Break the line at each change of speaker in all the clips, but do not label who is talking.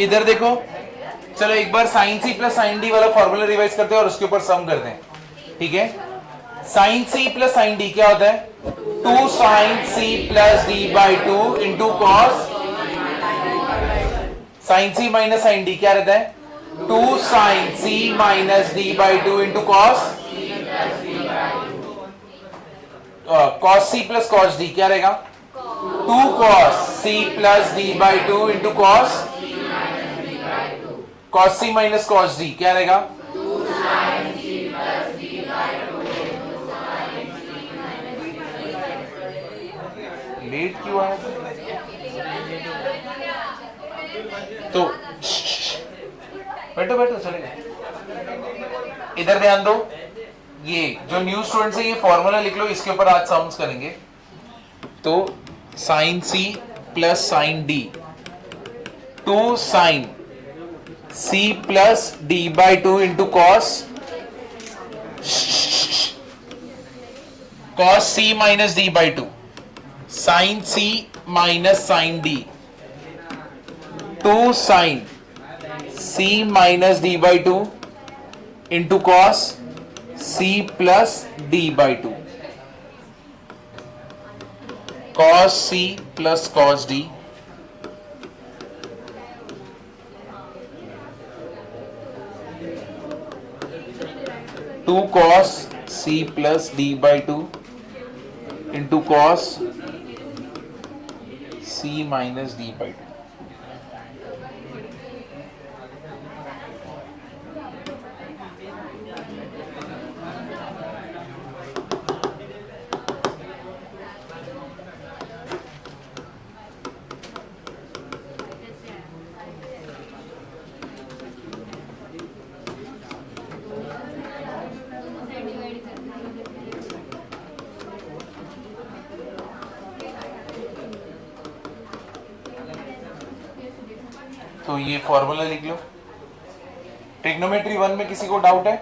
इधर देखो, चलो एक बार sine C plus sine D वाला फॉर्मूला रिवाइज करते हैं और उसके ऊपर सम करते हैं, ठीक है। Sine C plus sine D क्या होता है? 2 sine C plus D by 2 into cos. Sine C minus sine D क्या रहता है? 2 sine C minus D by 2 into cos. Cos C plus cos D क्या रहेगा? 2 cos C plus D by 2 into cos. Cos C minus cos D क्या रहेगा? Late क्यों आया? तो बैठो बैठो, चलेगा। इधर ध्यान दो, ये जो न्यू स्टूडेंट्स है ये फॉर्मूला लिख लो, इसके ऊपर आज सम्स करेंगे। तो sine C plus sine D, 2 sine C plus D by 2 into cos. Cos C minus D by 2, sine C minus sine D, 2 sine C minus D by 2 into cos C plus D by 2। Cos C plus cos D, two cos C plus D by 2 into cos C minus D by 2। तो ये formula लिख लो। Trigonometry 1 में किसी को doubt है?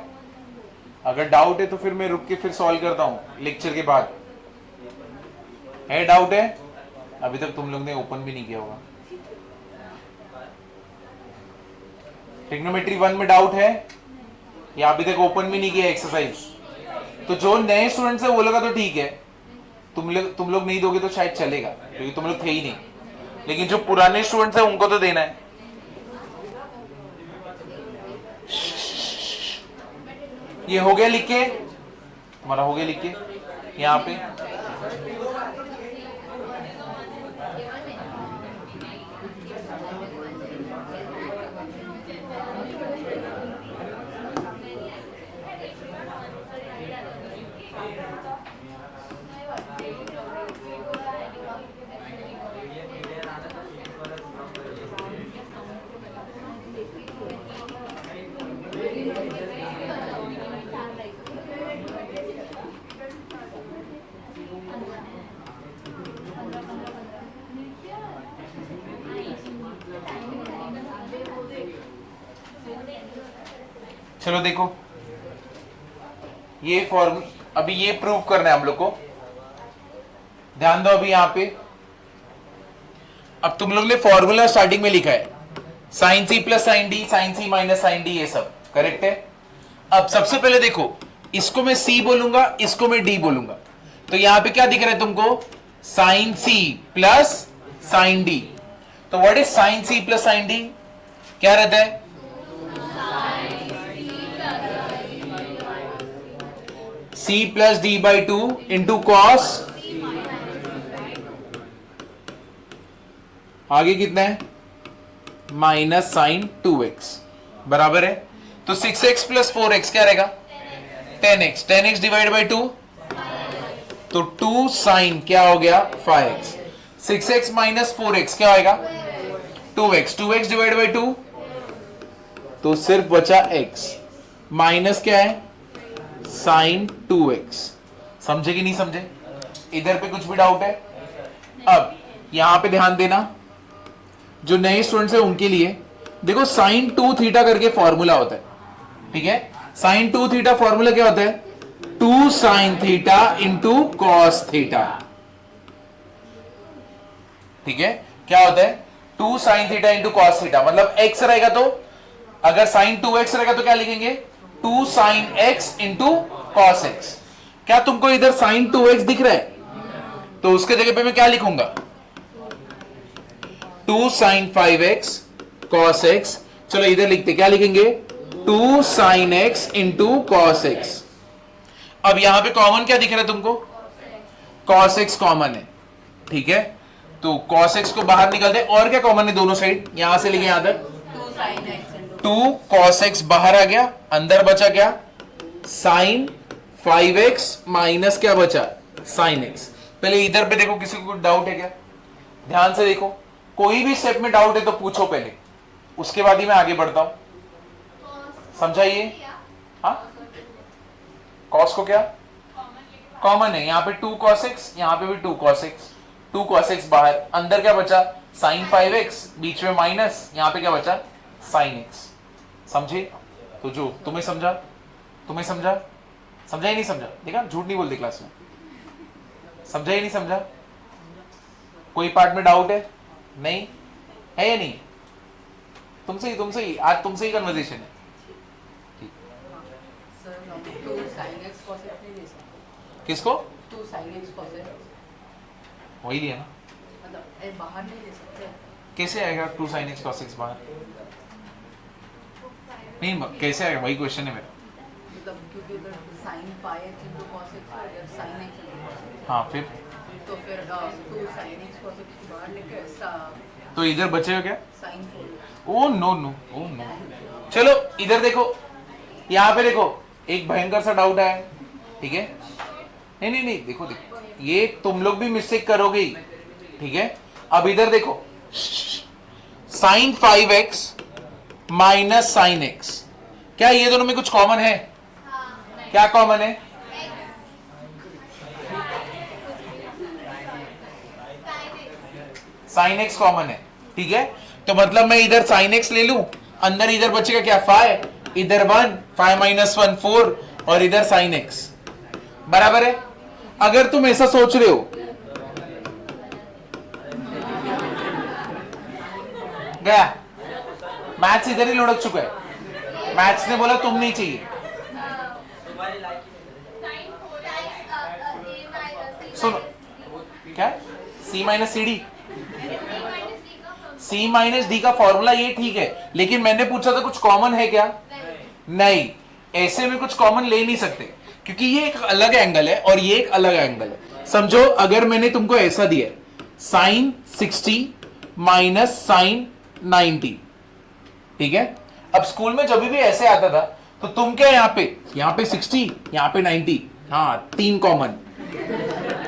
अगर doubt है तो फिर मैं रुक के फिर सॉल्व करता हूं लेक्चर के बाद। है डाउट है? अभी तक तुम लोग ने ओपन भी नहीं किया होगा। ट्रिग्नोमेट्री 1 में डाउट है या अभी तक ओपन भी नहीं किया एक्सरसाइज? तो जो नए स्टूडेंट्स है वो लोग तो ठीक है, तुम लोग नहीं दोगे तो शायद चलेगा क्योंकि तुम लोग थे ही नहीं, लेकिन जो पुराने स्टूडेंट्स है उनको तो देना है। ये हो गया लिख के, तुम्हारा हो गया लिख के यहाँ पे। चलो देखो, ये फॉर्म अभी ये प्रूव करना है हम लोग को। ध्यान दो अभी यहां पे, अब तुम लोग ने फॉर्मूला स्टार्टिंग में लिखा है sine C plus sine D, sine C minus sine D, ये सब करेक्ट है। अब सबसे पहले देखो, इसको मैं सी बोलूंगा, इसको मैं डी बोलूंगा, तो यहां पे क्या दिख रहा है तुमको? Sine C plus sine D. तो what is sine C plus sine D? क्या रहता है? C plus D by 2 into cos, आगे कितना है? माइनस साइन 2x बराबर है। तो 6x प्लस 4x क्या रहेगा? 10x। 10x डिवाइड बाई 2 तो 2 साइन क्या हो गया? 5x। 6x माइनस 4x क्या होगा? 2x। 2x डिवाइड बाई 2 तो सिर्फ बचा x, माइनस क्या है? Sign 2x। समझे कि नहीं समझे? इधर पे कुछ भी डाउट है? अब यहां पे ध्यान देना, जो नए स्टूडेंट्स है उनके लिए देखो, साइन 2 थीटा करके फॉर्मूला होता है, ठीक है। साइन 2 थीटा फॉर्मूला क्या होता है? 2 sine theta into cos theta, ठीक है। क्या होता है? 2 sin theta into cos theta, मतलब x रहेगा तो अगर sin 2x रहेगा तो क्या लिखेंगे 2 sin x into cos x। क्या तुमको इधर sin 2x दिख रहा है? तो उसके जगह पे मैं क्या लिखूंगा 2 sin 5x cos x। चलो इधर लिखते, क्या लिखेंगे 2 sin x into cos x। अब यहां पे कॉमन क्या दिख रहा है तुमको, cos x कॉमन है, ठीक है, तो cos x को बाहर निकाल दे। और क्या कॉमन है दोनों साइड, यहां से लेके यहां तक 2 cos x बाहर आ गया, अंदर बचा क्या sin 5x माइनस क्या बचा sin x। पहले इधर पे देखो, किसी को कुछ डाउट है क्या, ध्यान से देखो, कोई भी स्टेप में डाउट है तो पूछो पहले, उसके बाद ही मैं आगे बढ़ता हूं। समझाइए, हाँ cos को क्या कॉमन है, यहां पे 2 cos x, यहां पे भी 2 cos x, 2 cos x बाहर, अंदर क्या बचा sin 5x, बीच में माइनस, यहां पे क्या बचा sin x। समझे? तो जो तुम्हें समझा समझा ही नहीं समझा, देखा झूठ नहीं बोलते क्लास में, समझा ही नहीं समझा। कोई पार्ट में डाउट है? नहीं है या नहीं? तुमसे ही आज तुमसे ही कन्वर्सेशन है। किसको? वही लिया ना,
मतलब बाहर नहीं ले सकते।
कैसे आएगा 2 sin x cos x बाहर? नहीं कैसे आएगा, वही क्वेश्चन है मेरा।
मतलब क्योंकि उधर sin 5x into cos x है, इधर sin x into cos x।
हाँ फिर
2 sin x cos x को बाहर लेके
तो इधर बचेगा क्या
sin 4।
Oh no no oh no. चलो इधर देखो, यहाँ पे देखो एक भयंकर सा डाउट आया, ठीक है, नहीं देखो ये तुम लोग भी मिस्टेक करोगे ही, ठीक है। अब इधर देखो sin 5x minus sin x, क्या ये दोनों में कुछ कॉमन है? क्या कॉमन है? sin x कॉमन है, ठीक है, तो मतलब मैं इधर sin x ले लूं, अंदर इधर बचेगा क्या 5, इधर 1, 5 माइनस 1 4, और इधर sin x बराबर है। अगर तुम ऐसा सोच रहे हो गया, मैथ्स इधर ही लुढ़क चुका है, मैथ्स ने बोला तुम नहीं चाहिए। सुनो क्या c minus C D, C minus D का फॉर्मूला ये ठीक है, लेकिन मैंने पूछा था कुछ कॉमन है क्या? नहीं, ऐसे में कुछ कॉमन ले नहीं सकते, क्योंकि ये एक अलग एंगल है और ये एक अलग एंगल है। समझो अगर मैंने तुमको ऐसा दिया sin 60 माइनस sin 90, ठीक है, अब स्कूल में जब भी ऐसे आता था तो तुम क्या यहाँ पे 60, यहाँ पे 90, हाँ 3 कॉमन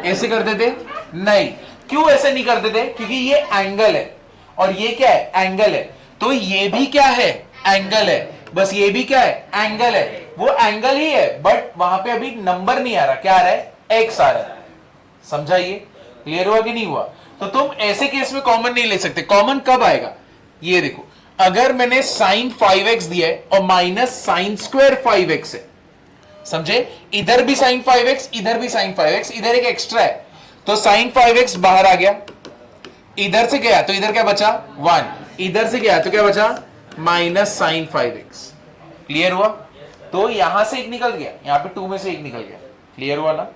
ऐसे करते थे? नहीं, क्यों ऐसे नहीं करते थे? क्योंकि ये एंगल है और ये क्या है एंगल है, तो ये भी क्या है एंगल है, बस ये भी क्या है एंगल है, वो एंगल ही है, बट वहां पे अभी नंबर नहीं आ रहा, क्या आ रहा है एक्स आ रहा है। समझा? ये क्लियर हुआ कि नहीं हुआ? तो तुम ऐसे केस में कॉमन नहीं ले सकते। कॉमन कब आएगा? ये देखो, अगर मैंने sin 5x दिया है और माइनस sin स्क्वायर 5x है, समझे, इधर भी sin 5x, इधर भी sin 5x, इधर एक एक्स्ट्रा है, तो sin 5x बाहर आ गया, इधर से गया तो इधर क्या बचा 1, इधर से गया तो क्या बचा माइनस sin 5x। क्लियर हुआ? तो यहां से एक निकल गया, यहां पे 2 में से एक निकल गया। क्लियर हुआ ना?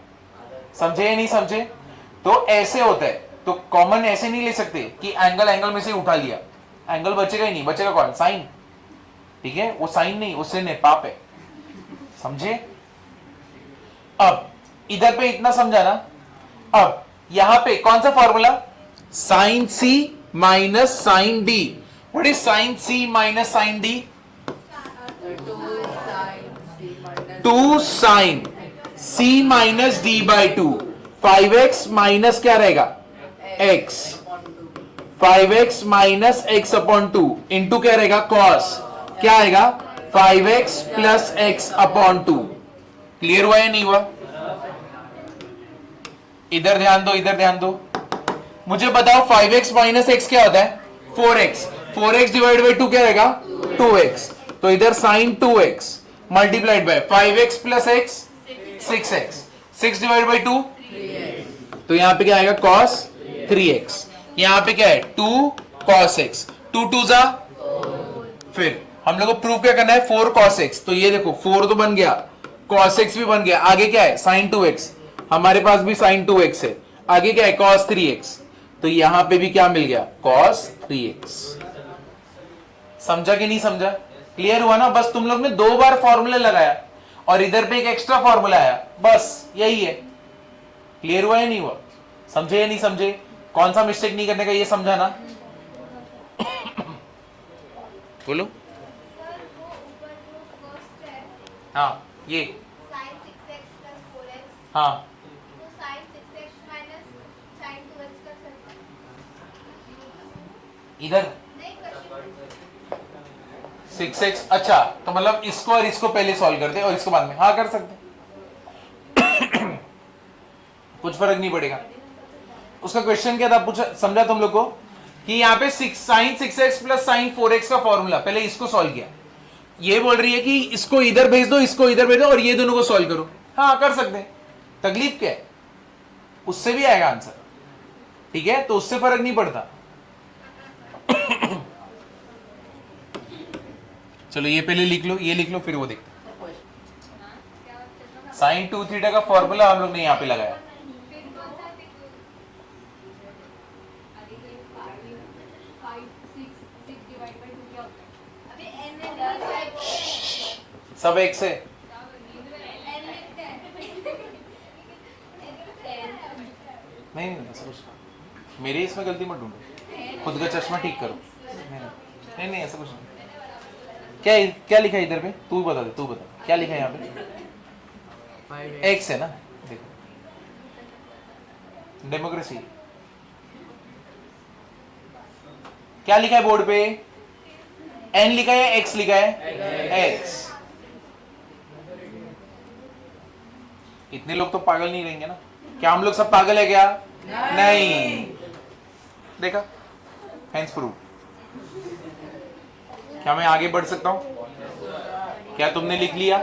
समझे या नहीं समझे? तो ऐसे होता है, तो कॉमन ऐसे नहीं ले सकते कि एंगल में से उठा लिया, एंगल बचेगा ही नहीं, बचेगा कौन? साइन, ठीक है, वो साइन नहीं, उससे ने पाप है। समझे? अब इधर पे इतना समझा ना, अब यहां पे कौन सा formula? Sine C minus sine D. What is sine C minus sine D? 2 sine C minus D by 2, 5x minus क्या रहेगा x, 5x minus x upon 2 into क्या रहेगा cos, क्या आएगा 5x plus x upon 2। Clear हुआ या नहीं हुआ? इधर ध्यान दो, इधर ध्यान दो, मुझे बताओ 5x माइनस x क्या होता है? 4x, 4x डिवाइड बाई 2 क्या रहेगा 2x, तो इधर साइन 2x multiplied by 5x plus x 6x, 6 divide by 2 तो यहां पे क्या आएगा cos 3x, यहां पे क्या है 2 cos x, 2 2 जा, फिर हम लोग को प्रूव क्या करना है, 4 cos x, तो ये देखो 4 तो बन गया, cos x भी बन गया, आगे क्या है sin 2x, हमारे पास भी sin 2x है, आगे क्या है cos 3x, तो यहां पे भी क्या मिल गया cos 3x। समझा कि नहीं समझा, क्लियर हुआ ना, बस तुम लोग ने 2 बार फॉर्मूला लगाया और इधर पे एक एक्स्ट्रा फॉर्मूला आया, बस यही है। क्लियर हुआ या नहीं हुआ, समझे या नहीं समझे, कौन सा मिस्टेक नहीं करने का ये समझा ना। बोलो। हाँ ये
sin 6x plus 4x
हाँ
तो sin 6x minus sin 2x कर सकते
इधर
नहीं कर
6x, अच्छा तो मतलब इसको और इसको पहले सॉल्व करते और इसको बाद में, हाँ कर सकते कुछ फर्क नहीं पड़ेगा। उसका क्वेश्चन क्या था, पूछा समझा तुम लोग को कि यहाँ पे sin 6x plus sin 4x का फॉर्मूला, पहले इसको सॉल्व किया, ये बोल रही है कि इसको इधर भेज दो, इसको इधर भेज दो और ये दोनों को सॉल्व करो, हाँ कर सकते हैं, तकलीफ क्या है, उससे भी आएगा आंसर, ठीक है, तो उससे फर्क नहीं पड़ता। चलो ये पहले लिख लो, ये लिख लो, फिर वो देखते। sin 2 थीटा का फॉर्मूला हम लोग ने यहाँ पे लगाया,
फिर कौन सा अरे ये 5 6 डिवाइड बाय 2 क्या होता है, अभी n में 10
सब एक से,
n लिखते हैं
नहीं नहीं ऐसा कुछ नहीं। मेरे इसमें गलती मत ढूंढो, खुद का चश्मा ठीक करो, नहीं नहीं ऐसा कुछ नहीं। क्या क्या लिखा है इधर पे, तू बता दे, तू बता क्या लिखा है यहाँ पे, एक्स है ना, देखो डेमोक्रेसी, क्या लिखा है बोर्ड पे, एन लिखा है एक्स लिखा है, एक्स। इतने लोग तो पागल नहीं रहेंगे ना, क्या हम लोग सब पागल है क्या, नहीं। देखा, हैंड्स प्रूव। क्या मैं आगे बढ़ सकता हूं, क्या तुमने लिख लिया,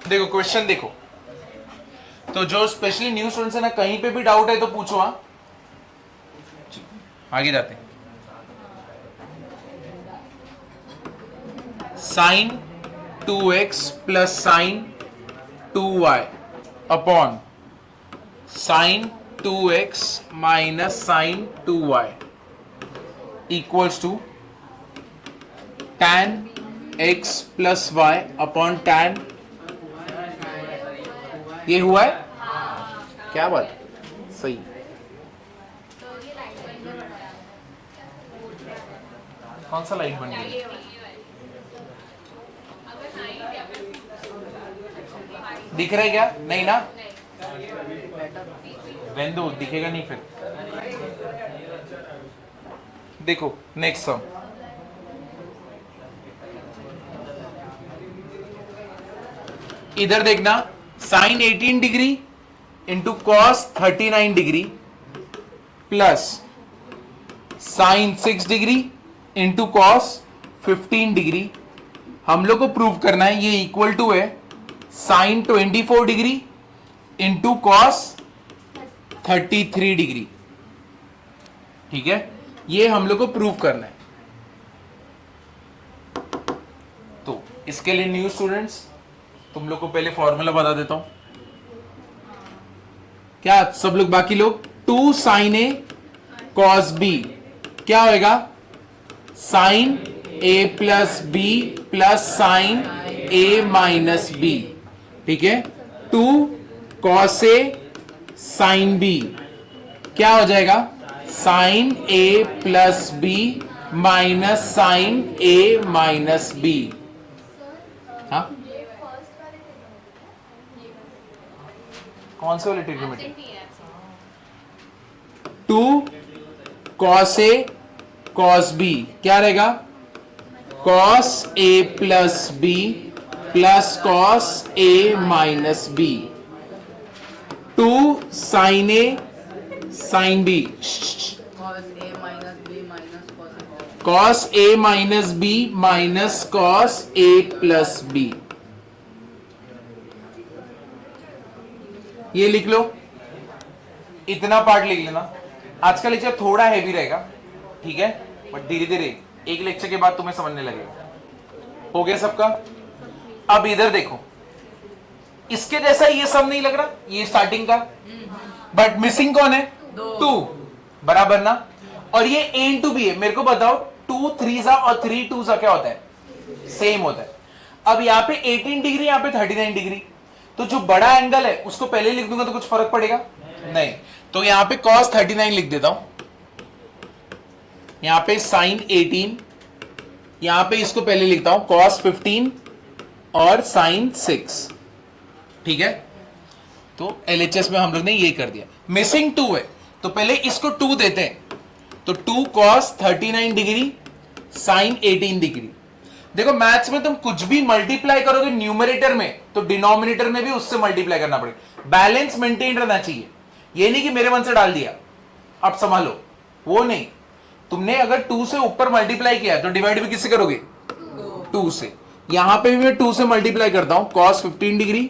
देखो क्वेश्चन देखो, तो जो स्पेशली न्यू स्टूडेंट्स है ना, कहीं पे भी डाउट है तो पूछो, हाँ आगे जाते हैं। sin 2x plus sin 2y upon sin 2x minus sin 2y equals to tan x plus y upon tan, ये हुआ है, क्या बात, सही।
तो ये लाइट बन गया,
कौन सा लाइट बन गया, दिख रहा है क्या, नहीं ना, रहने दो, दिखेगा नहीं फिर। देखो नेक्स्ट सम, इधर देखना, sine 18 degree into cos 39 degree plus sine 6 degree into cos 15 degree, हम लोग को प्रूव करना है ये इक्वल टू है sine 24 degree into cos 33 degree, ठीक है, ये हम लोग को प्रूव करना है। तो इसके लिए न्यू स्टूडेंट्स तुम लोग को पहले फॉर्मूला बता देता हूं, क्या सब लोग बाकी लोग, 2 साइन ए कॉस बी क्या होएगा, sign A plus B plus sign A minus B, ठीक है, 2 कॉस ए साइन बी क्या हो जाएगा, sine A plus B minus sine A minus B, हाँ कौन से वाले trigonometry, 2 cos A cos B क्या रहेगा, cos A plus B plus cos A minus B, 2 sine A sine B,
cos a minus b minus cos
cos A minus B minus cos A plus B, ये लिख लो, इतना part लिख लेना, आज का lecture थोड़ा हैवी रहेगा, ठीक है, बट धीरे धीरे एक लेक्चर के बाद तुम्हें समझने लगेगा। हो गया सबका? अब इधर देखो, इसके जैसा ये सब नहीं लग रहा, ये स्टार्टिंग का, बट मिसिंग कौन है? 2, बराबर ना? और ये a इंटू बी है। मेरे को बताओ 2 3 और 3 2 क्या होता है? सेम होता है। अब यहाँ पे 18 डिग्री, यहाँ पे 39 डिग्री, तो जो बड़ा एंगल है उसको पहले लिख दूंगा तो कुछ फर्क पड़ेगा नहीं। तो यहाँ पे cos 39 लिख देता हूं, यहाँ पे sin 18, यहाँ पे इसको पहले लिखता हूं cos 15 और sin 6, ठीक है। तो LHS में हम लोग ने ये कर दिया। मिसिंग 2 है तो पहले इसको 2 देते हैं, तो 2 cos 39 डिग्री sin 18 डिग्री। देखो मैथ्स में तुम कुछ भी मल्टीप्लाई करोगे न्यूमरेटर में तो डिनोमिनेटर में भी उससे मल्टीप्लाई करना पड़ेगा। बैलेंस मेंटेन रहना चाहिए, ये नहीं कि मेरे मन से डाल दिया अब संभालो, वो नहीं। तुमने अगर 2 से ऊपर मल्टीप्लाई किया तो डिवाइड भी किससे करोगे? 2 से। यहां पे भी मैं 2 से मल्टीप्लाई करता हूं, cos 15 degree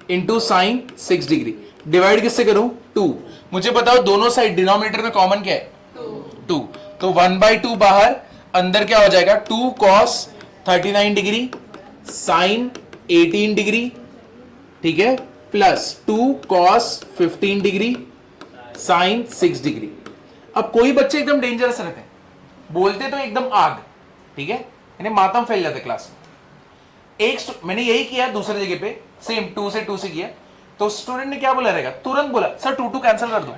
into sin 6 degree, divide किससे करूं? 2। मुझे बताओ दोनों साइड डिनोमिनेटर में कॉमन क्या है? 2। तो 1/2 बाहर, अंदर क्या हो जाएगा? 2 cos 39 डिग्री sin 18 डिग्री, ठीक है, plus 2 cos 15 degree sin 6 degree. अब कोई बच्चे एकदम डेंजरस रहते हैं, बोलते तो एकदम आग, ठीक है, यानी मातम फैल जाते क्लास में। मैंने यही किया दूसरे जगह पे, सेम 2 से किया, तो स्टूडेंट ने क्या बोला रहेगा? तुरंत बोला सर 2 कैंसिल कर दो।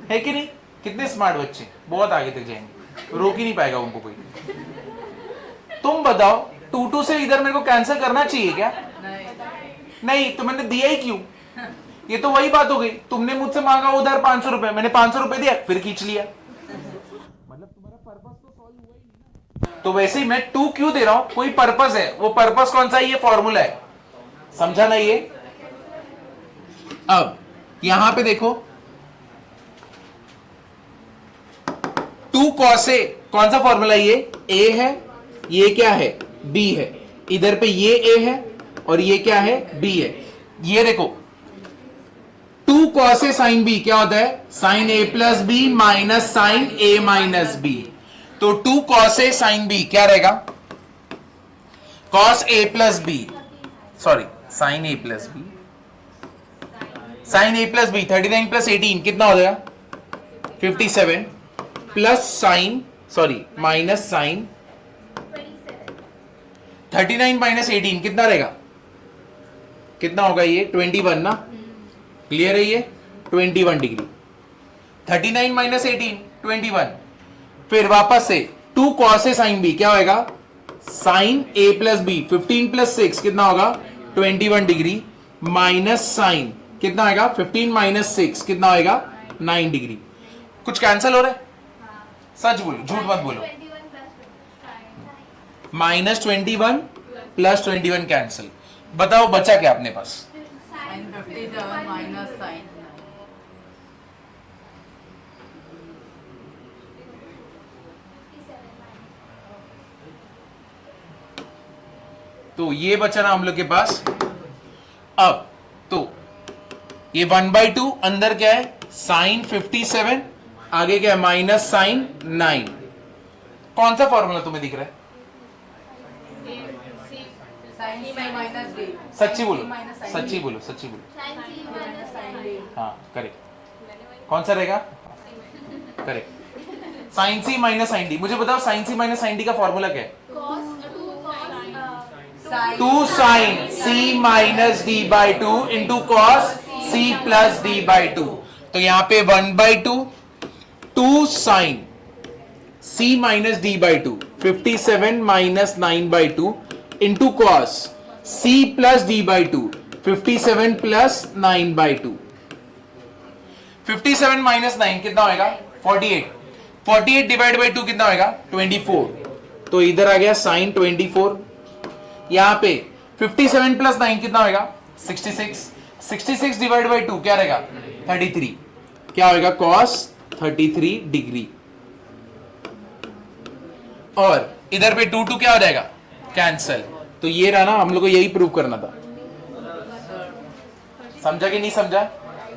है कि नहीं? कितने स्मार्ट बच्चे, बहुत आगे तक जाएंगे, रोक ही नहीं पाएगा उनको कोई। तुम बताओ 2 से इधर मेरे को कैंसिल करना चाहिए क्या? नहीं, तो मैंने दिया ही क्यों? ये तो वही बात हो गई, तुमने मुझसे मांगा उधर 500 रुपए, मैंने 500 रुपए दिया, फिर खींच लिया। मतलब तुम्हारा पर्पस तो सॉल्व हुआ ही नहीं ना। तो वैसे ही मैं 2 क्यों दे रहा हूं? कोई पर्पस है, वो पर्पस कौन सा है? ये फॉर्मूला है, समझा ना ये? अब यहां पे देखो 2 cos A, कौन सा फॉर्मूला? ये A है, ये क्या है? B है। इधर पे ये A है और ये क्या है? B है। ये देखो 2 cos A sin B क्या होता है? sin A plus B minus sin A minus B। तो 2 cos A sin B क्या रहेगा? cos A plus B, sorry sin A plus B, sin A plus B 39 plus 18 कितना हो जाएगा? 57 plus sine, sorry minus sine 39 minus 18 कितना रहेगा? कितना होगा ये? 21 ना? क्लियर है ये? 21 डिग्री। 39 माइनस 18 21। फिर वापस से 2 cos A sin B क्या होगा? Sine A plus B 15 plus 6 कितना होगा? 21 डिग्री माइनस साइन कितना आएगा? 15 माइनस 6 कितना होगा? 9 डिग्री। कुछ कैंसिल हो रहा है? सच बोलो, झूठ मत बोलो। Minus 21 plus 21 cancel. बताओ बचा क्या अपने पास?
sin 57 minus sin 9।
तो ये बचा ना हम लोग के पास। अब तो ये 1/2 अंदर क्या है? साइन 57, आगे क्या है? Minus sine 9। कौन सा फॉर्मूला तुम्हें दिख रहा है?
sin C minus D।
सच्ची बोलो,
minus sin
सच्ची
D।
बोलो, सच्ची बोलो।
minus sin D।
हाँ करेक्ट। कौन सा रहेगा? Correct. Sine C minus sine D. मुझे बताओ sine C minus sine D का फॉर्मूला क्या है? 2 sine C minus D by 2 into cos C plus D by 2। तो यहां पे 1/2 2 sine C minus D by 2 57 minus 9/2 into cos C plus D by 2 57 plus 9/2। 57 minus 9 कितना होगा? 48। 48 divide by 2 कितना होगा? 24। तो इधर आ गया साइन 24। यहां पे 57 प्लस 9 कितना होगा? 66। 66 डिवाइड बाई 2 क्या रहेगा? 33। क्या होगा? Cos 33 degree. और इधर पे 2 क्या हो जाएगा? कैंसल। तो ये रहा ना, हम लोग को यही प्रूव करना था। समझा कि नहीं समझा?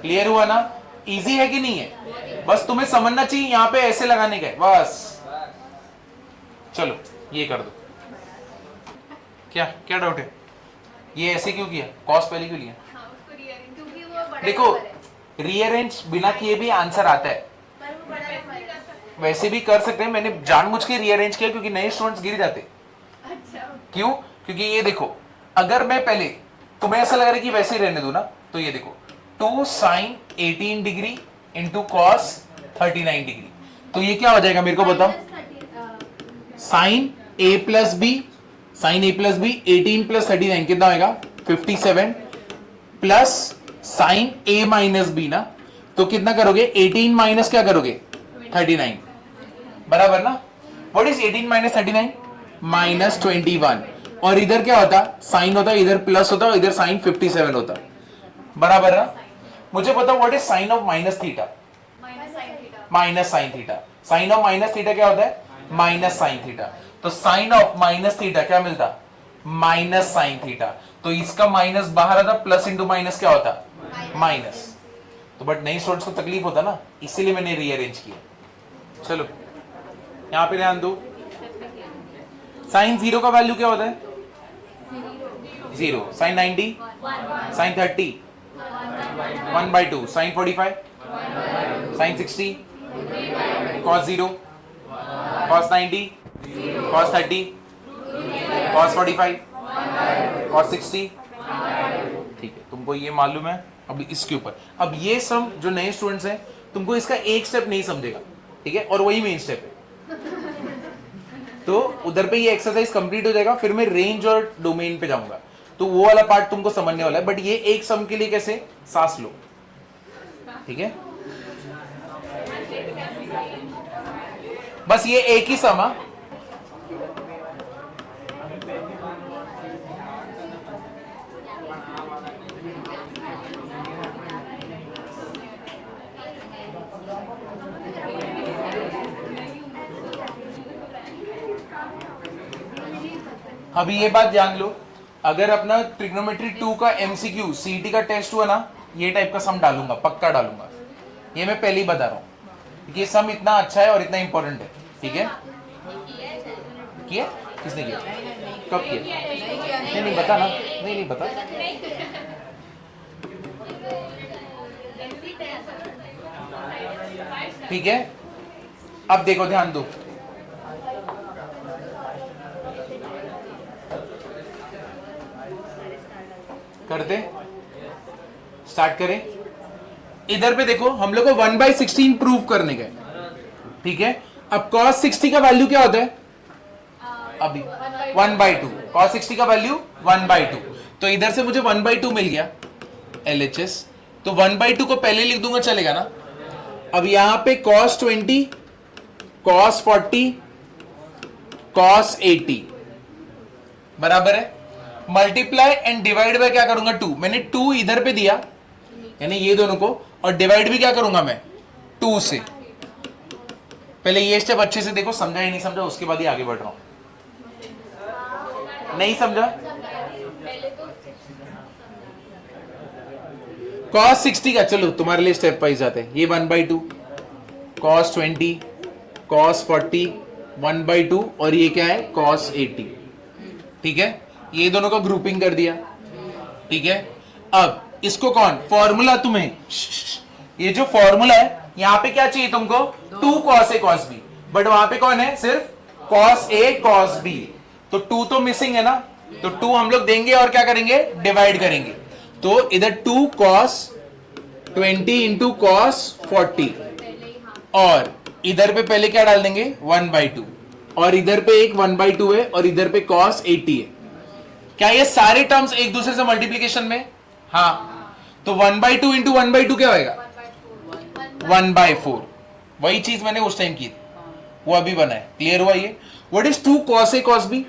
क्लियर हुआ ना? इजी है कि नहीं है? बस तुम्हें समझना चाहिए यहां पे ऐसे लगाने का है बस। चलो ये कर दो। क्या क्या डाउट है? ये ऐसे क्यों किया? कॉस पहले क्यों लिया?
हाँ, उसको rearrange, क्योंकि वो बड़ा
देखो
number है।
रीअरेंज बिना किए भी आंसर आता है,
पर वो बड़ा number है।
वैसे भी कर सकते हैं। मैंने जानबूझ के रीअरेंज किया क्योंकि नए स्टूडेंट्स गिर जाते।
अच्छा,
क्यों? क्योंकि ये देखो, अगर मैं पहले तुम्हें ऐसा लग रहा है कि वैसे ही रहने दो ना, तो ये देखो 2 sin 18 degree into cos 39 degree, तो ये क्या हो जाएगा मेरे को बताओ? Sign A plus B, sign A plus B 18 plus 39 कितना होगा? 57 plus sign A minus B ना, तो कितना करोगे? 18 माइनस क्या करोगे? 39, बराबर ना? What is 18 minus 39? माइनस 21। और इधर क्या होता? साइन होता, इधर प्लस होता, इधर साइन 57 होता, बराबर ना? मुझे बताओ what is sine of minus theta?
minus sin theta।
Minus sine theta. Sine of minus theta क्या होता है? Minus sine theta. तो साइन ऑफ माइनस थीटा क्या मिलता? Minus sine theta. तो इसका माइनस बाहर आता, प्लस इंटू माइनस क्या होता? माइनस। तो बट नई स्टूडेंट्स को तकलीफ होता ना, इसीलिए मैंने रीअरेंज किया। चलो यहां पे ध्यान दो, साइन 0 का वैल्यू क्या होता है? 0। Sine 90, sine 30, 1/2, sine 45, sine 60, cos 0, cos 90, cos 30, cos 45, cos 60। ठीक है, तुमको ये मालूम है। अब इसके ऊपर, अब ये सम जो नए स्टूडेंट्स हैं, तुमको इसका एक स्टेप नहीं समझेगा, ठीक है, और वही मेन स्टेप है। तो उधर पे ये एक्सरसाइज कंप्लीट हो जाएगा, फिर मैं रेंज और डोमेन पे जाऊंगा, तो वो वाला पार्ट तुमको समझने वाला है। बट ये एक सम के लिए कैसे? सांस लो, ठीक है, बस ये एक ही सम। अभी ये बात जान लो, अगर अपना ट्रिग्नोमेट्री 2 का एमसीक्यू सीईटी का टेस्ट हुआ ना, ये टाइप का सम डालूंगा, पक्का डालूंगा, ये मैं पहले ही बता रहा हूँ। ये सम इतना अच्छा है और इतना इंपॉर्टेंट है, ठीक है? किया? किसने किया? कब किया? नहीं नहीं बता ना, नहीं नहीं बता। ठीक है, अब देखो ध्यान दो, करते स्टार्ट करें। इधर पे देखो, हम लोग को 1/16 प्रूव करने का, ठीक है। अब cos 60 का वैल्यू क्या होता है? अभी 1/2, cos 60 का वैल्यू 1/2, तो इधर से मुझे 1/2 मिल गया LHS, तो 1/2 को पहले लिख दूंगा, चलेगा ना? अब यहां पे cos 20, cos 40, cos 80 बराबर है। मल्टीप्लाई एंड डिवाइड बाय क्या करूंगा? 2। मैंने 2 इधर पे दिया, यानी ये दोनों को, और डिवाइड भी क्या करूंगा मैं? 2 से। पहले ये स्टेप अच्छे से देखो, समझा या नहीं समझा, उसके बाद ही आगे बढ़ रहा हूं। नहीं समझा? cos 60 का, चलो तुम्हारे लिए स्टेप वाइज जाते हैं। ये 1/2, cos 20, cos 40, 1/2, और ये क्या है? cos 80, ठीक है। ये दोनों का ग्रुपिंग कर दिया, ठीक है। अब इसको कौन फॉर्मूला तुम्हें, ये जो फॉर्मूला है, यहां पे क्या चाहिए तुमको? 2 cos A cos B, but वहां पे कौन है? सिर्फ cos A cos B, तो 2 तो मिसिंग है ना, तो 2 हम लोग देंगे और क्या करेंगे? डिवाइड करेंगे। तो इधर 2 cos 20 इंटू cos 40, और इधर पे पहले क्या डाल देंगे? 1/2, और इधर पे एक 1/2 है, और इधर पे cos 80 है। क्या ये सारे टर्म्स एक दूसरे से मल्टीप्लीकेशन में? हाँ, तो 1/2 इंटू 1/2 क्या होगा? 1/4। वही चीज मैंने उस टाइम की थी, वो अभी बना है। क्लियर हुआ ये? What is 2 cos A cos B?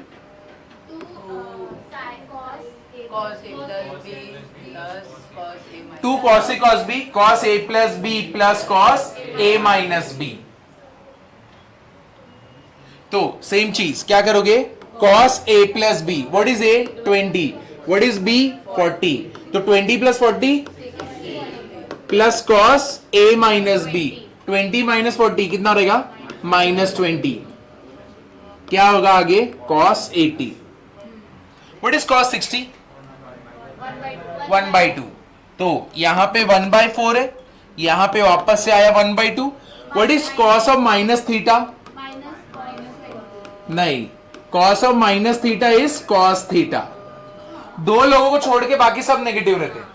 cos A plus B plus cos A minus
2 cos A cos B, cos A plus B plus cos A minus B। तो सेम चीज क्या करोगे? cos A plus B, what is A? 20, what is B? 40, तो 20 plus 40 plus cos A minus B, 20 minus 40 कितना रहेगा -20, क्या होगा आगे cos 80. What is cos 60? 1/2. तो यहां पे 1/4 है, यहां पे वापस से आया 1/2. What is cos of minus theta? नहीं, cos of minus theta is cos theta. दो लोगों को छोड़ के बाकी सब नेगेटिव रहते हैं,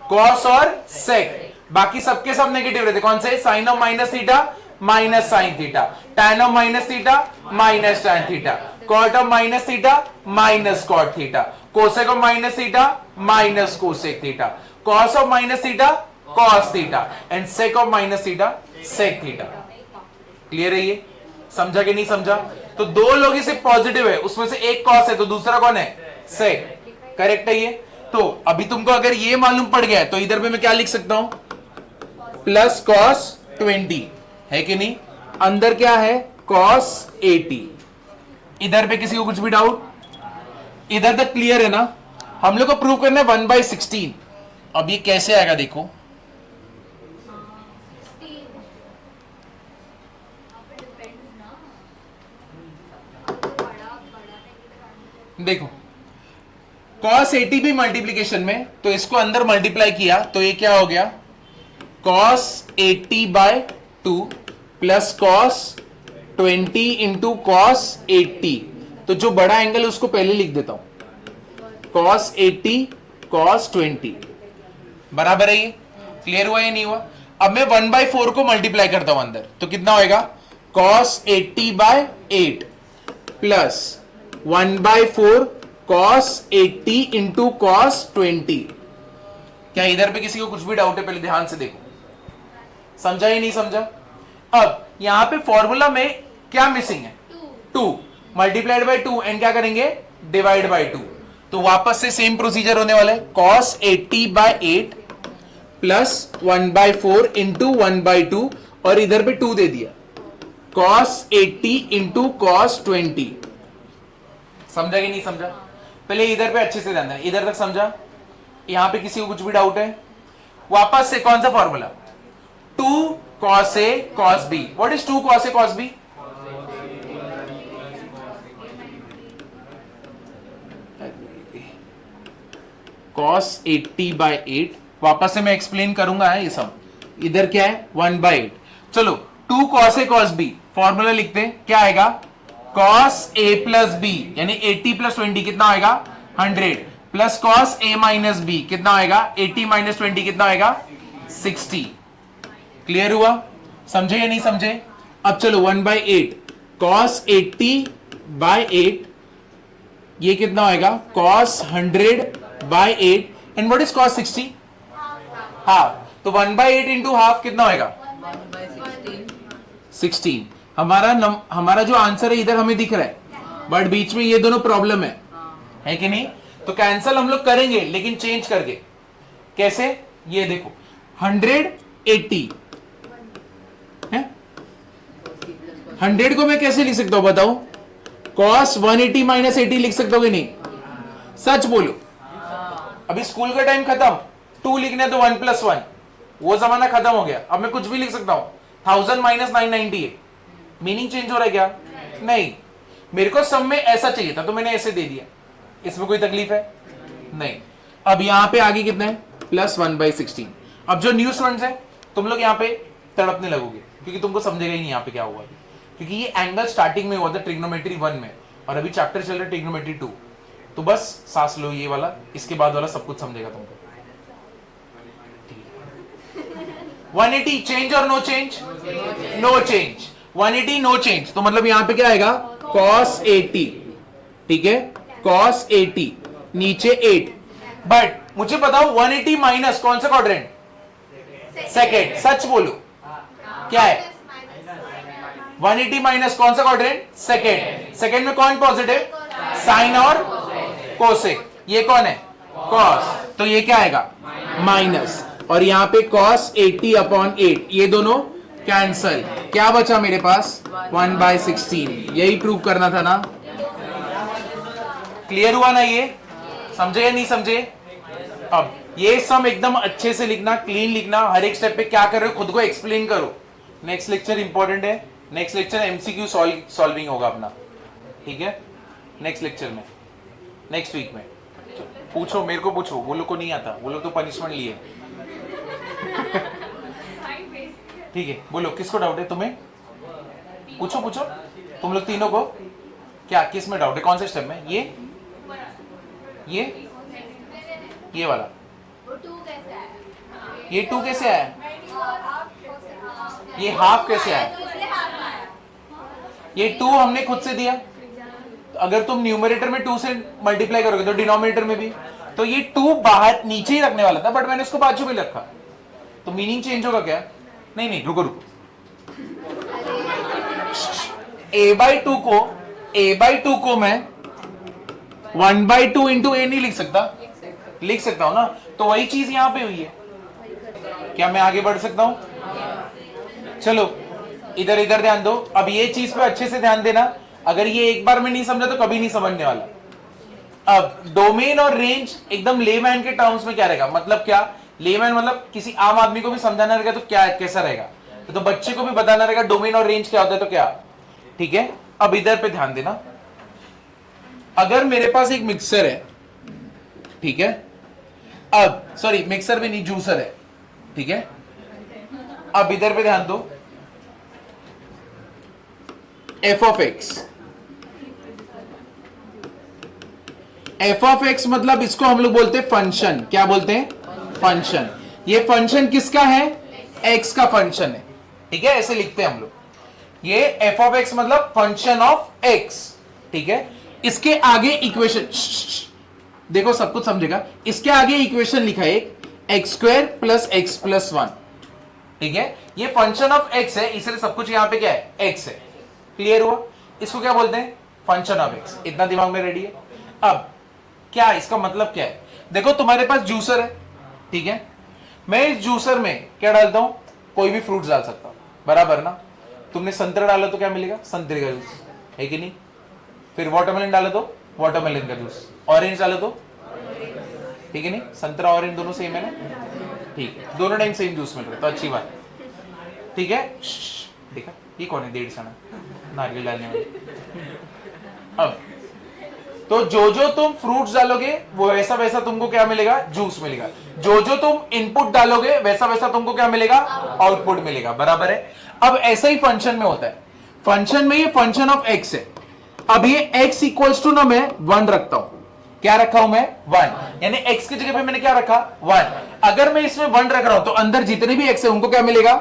cos और sec. बाकी सबके सब नेगेटिव रहते. कौन से? Sine of minus theta minus sine theta, tan of minus theta minus tan theta, cot of minus theta minus cot theta, cosec of minus theta minus cosec theta, cos of minus theta cos theta and sec of minus theta sec theta. Clear है ये? समझा कि नहीं समझा? तो दो लोग सिर्फ पॉजिटिव है, उसमें से एक cos है तो दूसरा कौन है? sec. करेक्ट है ये? तो अभी तुमको अगर ये मालूम पड़ गया है तो इधर पे मैं क्या लिख सकता हूं? प्लस cos 20 है कि नहीं? अंदर क्या है? cos 80. इधर पे किसी को कुछ भी डाउट? इधर तक क्लियर है ना? हम लोग को प्रूव करना है 1/16. अब ये कैसे आएगा देखो. देखो cos 80 भी मल्टीप्लीकेशन में, तो इसको अंदर मल्टीप्लाई किया तो ये क्या हो गया? cos 80/2 plus cos 20 into cos 80. तो जो बड़ा एंगल है उसको पहले लिख देता हूं, cos 80 cos 20 बराबर है ये. क्लियर हुआ या नहीं हुआ? अब मैं 1/4 को मल्टीप्लाई करता हूं अंदर, तो कितना होएगा? cos 80/8 plus 1/4 cos 80 into cos 20. क्या इधर पे किसी को कुछ भी डाउट है? पहले ध्यान से देखो, समझा या नहीं समझा? अब यहां पे फॉर्मूला में क्या मिसिंग है? 2 मल्टीप्लाइड बाय 2 एंड क्या करेंगे? Divide by 2. तो वापस से सेम प्रोसीजर होने वाला है. cos 80/8 प्लस 1/4 इंटू 1/2 और इधर पे 2 दे दिया, cos 80 इंटू cos 20. समझा कि नहीं समझा? पहले इधर पे अच्छे से ध्यान देना. इधर तक समझा? यहां पे किसी को कुछ भी डाउट है? वापस से कौन सा formula? 2 cos A cos B. What is 2 cos A cos B? cos 80/8. वापस से मैं एक्सप्लेन करूंगा ये सब. इधर क्या है? 1/8. चलो 2 cos A cos B formula लिखते हैं. क्या आएगा? cos A प्लस B यानी 80 प्लस 20 कितना आएगा? 100 plus cos A minus B कितना आएगा? 80 माइनस 20 कितना आएगा? 60. क्लियर हुआ? समझे या नहीं समझे? अब चलो 1/8 cos 80/8 ये कितना होगा? cos 100/8 and what is cos 60? Half. तो 1/8 इंटू हाफ कितना होगा? 16. हमारा जो आंसर है इधर हमें दिख रहा है, बट बीच में ये दोनों प्रॉब्लम है कि नहीं? तो कैंसल हम लोग करेंगे लेकिन चेंज करके. कैसे? ये देखो 180 है, 100 को मैं कैसे लिख सकता हूं बताओ? cos 180 माइनस 80 लिख सकता हूं कि नहीं? सच बोलो. अभी स्कूल का टाइम खत्म, 2 लिखना है तो 1 + 1, वो जमाना खत्म हो गया. अब मैं कुछ भी लिख सकता हूं. 1000 माइनस 990 है. मीनिंग चेंज हो रहा है क्या? नहीं. मेरे को सब में ऐसा चाहिए था तो मैंने ऐसे दे दिया. इसमें कोई तकलीफ है? नहीं. अब यहां पे आगे कितना है? प्लस 1/16. अब जो न्यू स्टूडेंट्स है तुम लोग यहां पे तड़पने लगोगे क्योंकि तुमको समझेगा ही नहीं यहां पे क्या हुआ. क्योंकि ये एंगल स्टार्टिंग में हुआ था ट्रिग्नोमेट्री 1 में और अभी चैप्टर चल रहा है ट्रिग्नोमेट्री 2. तो बस सांस लो ये वाला, इसके बाद वाला सब कुछ समझेगा तुमको. 180 चेंज और no change? No change. 180 no change. तो मतलब यहां पे क्या आएगा? cos 80. ठीक है, cos 80 नीचे 8. बट मुझे बताओ 180 माइनस कौन सा क्वाड्रेंट? सेकेंड. सच बोलो क्या है? 180 माइनस कौन सा क्वाड्रेंट? सेकेंड. सेकेंड में कौन पॉजिटिव? साइन और कोसेक. ये कौन है? cos. तो ये क्या आएगा? माइनस. और यहां पे cos 80/8 ये दोनों कैंसल. क्या बचा मेरे पास? 1/16. यही प्रूव करना था ना. क्लियर हुआ ना? ये समझे या नहीं समझे? अब ये सम एकदम अच्छे से लिखना, क्लीन लिखना, हर एक स्टेप पे क्या कर रहे हो खुद को एक्सप्लेन करो। नेक्स्ट लेक्चर इंपॉर्टेंट है, नेक्स्ट लेक्चर एमसीक्यू सॉल्विंग होगा अपना, ठीक है? नेक्स्ट लेक्चर में, नेक्स्ट वीक में पूछो, मेरे को पूछो, वो लोग को नहीं आता, वो लोग तो पनिशमेंट लिए। ठीक है, बोलो किसको डाउट है? तुम्हें पूछो पूछो, तुम लोग तीनों को क्या किस में डाउट है? कौन से स्टेप में? ये वाला,
वो 2 कैसे आया?
ये 2 कैसे आया? ये हाफ कैसे आया?
तो इसलिए हाफ आया।
ये 2 हमने खुद से दिया, अगर तुम न्यूमरेटर में 2 से मल्टीप्लाई करोगे तो डिनोमिनेटर में भी, तो ये 2 बाहर नीचे ही रखने वाला था, बट मैंने उसको बाजू में रखा, तो मीनिंग चेंज होगा क्या? नहीं नहीं, रुको रुको, a/2 को मैं 1/2 इंटू a नहीं लिख सकता? लिख सकता हूं ना, तो वही चीज यहां पे हुई है। क्या मैं आगे बढ़ सकता हूं? चलो इधर इधर ध्यान दो, अब ये चीज पे अच्छे से ध्यान देना, अगर ये एक बार में नहीं समझा तो कभी नहीं समझने वाला। अब डोमेन और रेंज एकदम लेमैन के टर्म्स में क्या रहेगा, मतलब क्या? लेमैन मतलब किसी आम आदमी को भी समझाना रहेगा तो क्या कैसा रहेगा, तो बच्चे को भी बताना रहेगा डोमेन और रेंज क्या होता है तो क्या, ठीक है? अब इधर पे ध्यान देना, अगर मेरे पास एक मिक्सर है, ठीक है, अब सॉरी मिक्सर भी नहीं, जूसर है, ठीक है, अब इधर पे ध्यान दो, एफ ऑफ एक्स मतलब इसको हम लोग बोलते हैं फंक्शन। क्या बोलते हैं? फंक्शन। ये फंक्शन किसका है? एक्स का फंक्शन है, ठीक है, ऐसे लिखते हैं हम लोग। ये एफ ऑफ एक्स मतलब फंक्शन ऑफ एक्स, ठीक है। इसके आगे इक्वेशन, देखो सब कुछ समझेगा, इसके आगे इक्वेशन लिखा है x square plus x plus 1, ठीक है। ये फंक्शन ऑफ एक्स है, इसलिए सब कुछ यहां पे क्या है? एक्स है। क्लियर हुआ? इसको क्या बोलते हैं? Function of x. इतना दिमाग में रेडी है? अब क्या इसका मतलब क्या है? देखो तुम्हारे पास जूसर है, ठीक है, मैं इस जूसर में क्या डालता हूं? कोई भी फ्रूट डाल सकता हूं, बराबर ना। तुमने संतरा डाला तो क्या मिलेगा? संतरे का जूस, है कि नहीं? फिर वाटरमेलन डाला तो वाटरमेलन का जूस, ऑरेंज डाला तो, ठीक है नहीं? संतरा ऑरेंज दोनों सेम है ना, ठीक है, दोनों टाइम सेम जूस मिल रहा है तो अच्छी बात, ठीक है। देखा ये कौन है? 1.5 आना नारियल डालने वाले। अब तो जो जो तुम फ्रूट्स डालोगे वो वैसा वैसा तुमको क्या मिलेगा? जूस मिलेगा। जो जो तुम इनपुट डालोगे वैसा वैसा तुमको क्या मिलेगा? आउटपुट मिलेगा, बराबर है। अब ऐसा ही फंक्शन में होता है। फंक्शन में ये फंक्शन ऑफ एक्स है। अब ये x इक्वल्स टू ना मैं 1 रखता हूं। क्या रखा हूं मैं? 1, यानी x की जगह पे मैंने क्या रखा? 1। अगर मैं इसमें 1 रख रहा हूं तो अंदर जितने भी x है उनको क्या मिलेगा?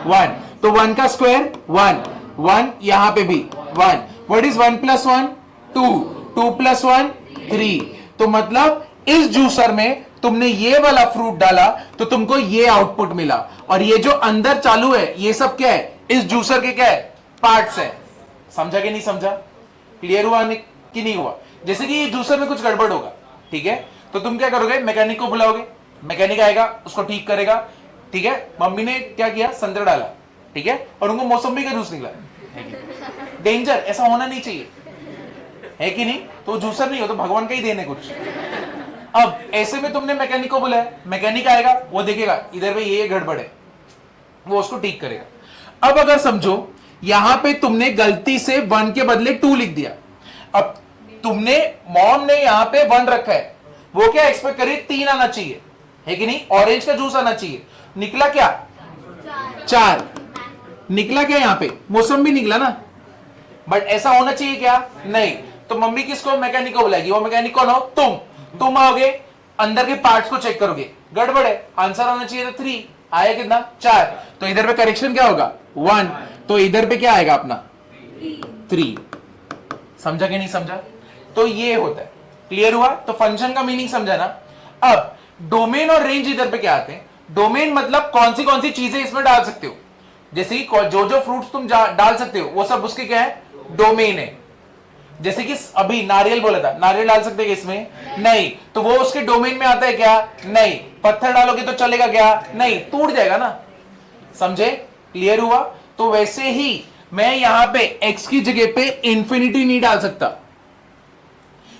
1। तो 1 का स्क्वायर 1, 1 यहां पे भी 1। What is 1 plus 1? 2, 2 प्लस 1 3। तो मतलब इस जूसर में तुमने ये वाला फ्रूट डाला तो तुमको ये आउटपुट मिला, और ये जो अंदर चालू है ये सब क्या है? इस जूसर के क्या है? पार्ट्स है। समझा कि नहीं समझा? क्लियर हुआ कि नहीं हुआ? जैसे कि ये जूसर में कुछ गड़बड़ होगा, ठीक है, तो तुम क्या करोगे? मैकेनिक को बुलाओगे, मैकेनिक आएगा, उसको ठीक करेगा, ठीक है। मम्मी ने क्या किया? संतरा डाला, ठीक है, और उनको मौसम्बी का जूस निकला। डेंजर, ऐसा होना नहीं चाहिए, है कि नहीं? तो जूसर नहीं हो तो भगवान का ही देने कुछ। अब ऐसे में तुमने मैकेनिक को बुलाया, मैकेनिक आएगा, वो देखेगा इधर पे ये गड़बड़ है, वो उसको ठीक करेगा। अब अगर समझो यहां पे तुमने गलती से 1 के बदले 2 लिख दिया। अब तुमने, मॉम ने यहां पे 1 रखा है, वो क्या एक्सपेक्ट करी? 3 आना चाहिए, है कि नहीं? ऑरेंज का जूस आना चाहिए। निकला क्या? 4। निकला क्या? यहां पे मौसम्बी निकला ना। बट ऐसा होना चाहिए क्या? नहीं। तो मम्मी किसको? मैकेनिक को बुलाएगी। वो मैकेनिक कौन हो? तुम आओगे, अंदर के पार्ट्स को चेक करोगे, गड़बड़ है, आंसर आना चाहिए था 3, आया कितना? 4। तो इधर पे करेक्शन क्या होगा? 1। तो इधर पे क्या आएगा अपना? 3। समझा कि नहीं समझा? तो ये होता है। क्लियर हुआ? तो फंक्शन का मीनिंग समझा ना। अब डोमेन और रेंज इधर पे क्या आते हैं? डोमेन मतलब कौन सी चीजें इसमें डाल सकते हो, जैसे कि जो जो फ्रूट्स तुम डाल सकते हो वो सब उसके क्या है? डोमेन है। जैसे कि अभी नारियल बोला था, नारियल डाल सकते हैं इसमें? नहीं। तो वो उसके डोमेन में आता है क्या? नहीं। पत्थर डालोगे तो चलेगा क्या? नहीं, टूट जाएगा ना। समझे? क्लियर हुआ? तो वैसे ही मैं यहां पे x की जगह पे इंफिनिटी नहीं डाल सकता,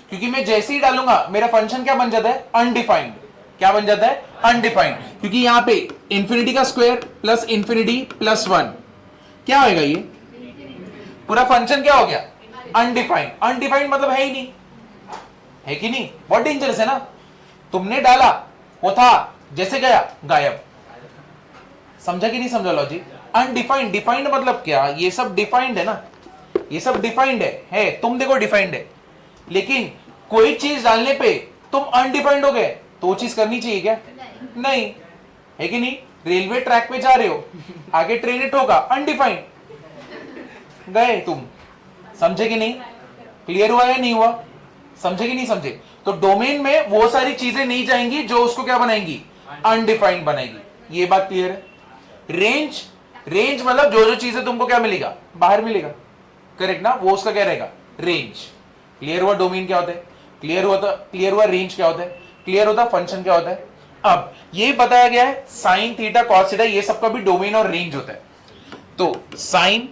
क्योंकि मैं जैसे ही डालूंगा मेरा फंक्शन क्या बन जाता है? अनडिफाइंड। क्या बन जाता है? अनडिफाइंड, क्योंकि यहां पे इंफिनिटी का स्क्वायर प्लस इंफिनिटी प्लस 1 क्या होगा? ये पूरा फंक्शन क्या हो गया? अनडिफाइंड। अनडिफाइंड मतलब है ही नहीं, है कि नहीं? बहुत डेंजरस है ना। तुमने डाला, वो था, जैसे गया गायब। समझा कि नहीं समझा लॉजिक? अनडिफाइंड, डिफाइंड मतलब क्या? ये सब डिफाइंड है ना, ये सब डिफाइंड है तुम देखो डिफाइंड है, लेकिन कोई चीज डालने पे तुम अनडिफाइंड हो गए तो वो चीज करनी चाहिए क्या? नहीं, है कि नहीं? रेलवे ट्रैक पे जा रहे हो, आगे ट्रेन ठोका, अनडिफाइंड, गए तुम। समझे कि नहीं? क्लियर हुआ या नहीं हुआ? समझे कि नहीं समझे? तो डोमेन में वो सारी चीजें नहीं जाएंगी जो उसको क्या बनाएंगी? अनडिफाइंड बनाएगी। ये बात क्लियर है? रेंज, रेंज मतलब जो जो चीजें तुमको क्या मिलेगा? बाहर मिलेगा, करेक्ट ना? वो उसका क्या रहेगा? रेंज। क्लियर हुआ डोमेन क्या होता है? क्लियर हुआ? तो क्लियर हुआ रेंज क्या होता है? क्लियर होता फंक्शन क्या होता है? अब ये बताया गया है साइन थीटा कॉस थीटा ये सबका भी डोमेन और रेंज होता है। तो साइन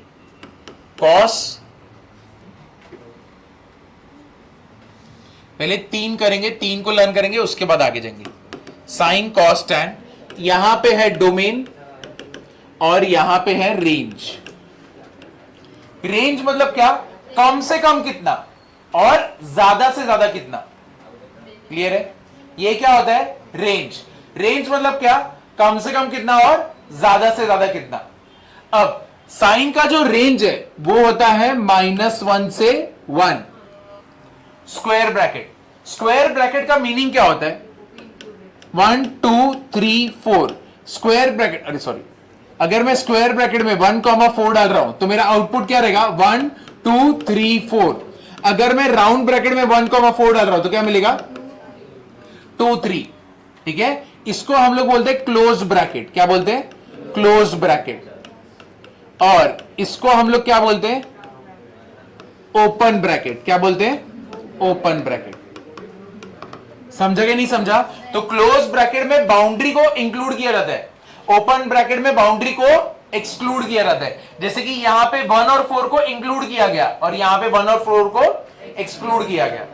कॉस, पहले 3 करेंगे, 3 को लर्न करेंगे, उसके बाद आगे जाएंगे। साइन कॉस टैन, यहां पे है डोमेन और यहां पे है रेंज। रेंज मतलब क्या? कम से कम कितना और ज्यादा से ज्यादा कितना। क्लियर है? ये क्या होता है? रेंज। रेंज मतलब क्या? कम से कम कितना और ज्यादा से ज्यादा कितना। अब साइन का जो रेंज है वो होता है -1 से 1 स्क्वायर ब्रैकेट। स्क्वायर ब्रैकेट का मीनिंग क्या होता है? 1 2 3 4 स्क्वायर ब्रैकेट, अरे सॉरी, अगर मैं स्क्वायर ब्रैकेट में 1,4 डाल रहा हूं तो मेरा आउटपुट क्या रहेगा? 1 2 3 4। अगर मैं राउंड ब्रैकेट में 1,4 डाल रहा हूं तो क्या मिलेगा? 2 3। ठीक है, इसको हम लोग बोलते हैं क्लोज ब्रैकेट। क्या बोलते हैं? Close bracket. और इसको हम लोग क्या बोलते हैं? Open bracket. क्या बोलते हैं? Open bracket. समझा कि नहीं समझा? तो क्लोज ब्रैकेट में बाउंड्री को इंक्लूड किया जाता है, ओपन ब्रैकेट में बाउंड्री को एक्सक्लूड किया जाता है। जैसे कि यहां पे 1 और 4 को इंक्लूड किया गया और यहां पे 1 और 4 को एक्सक्लूड किया गया।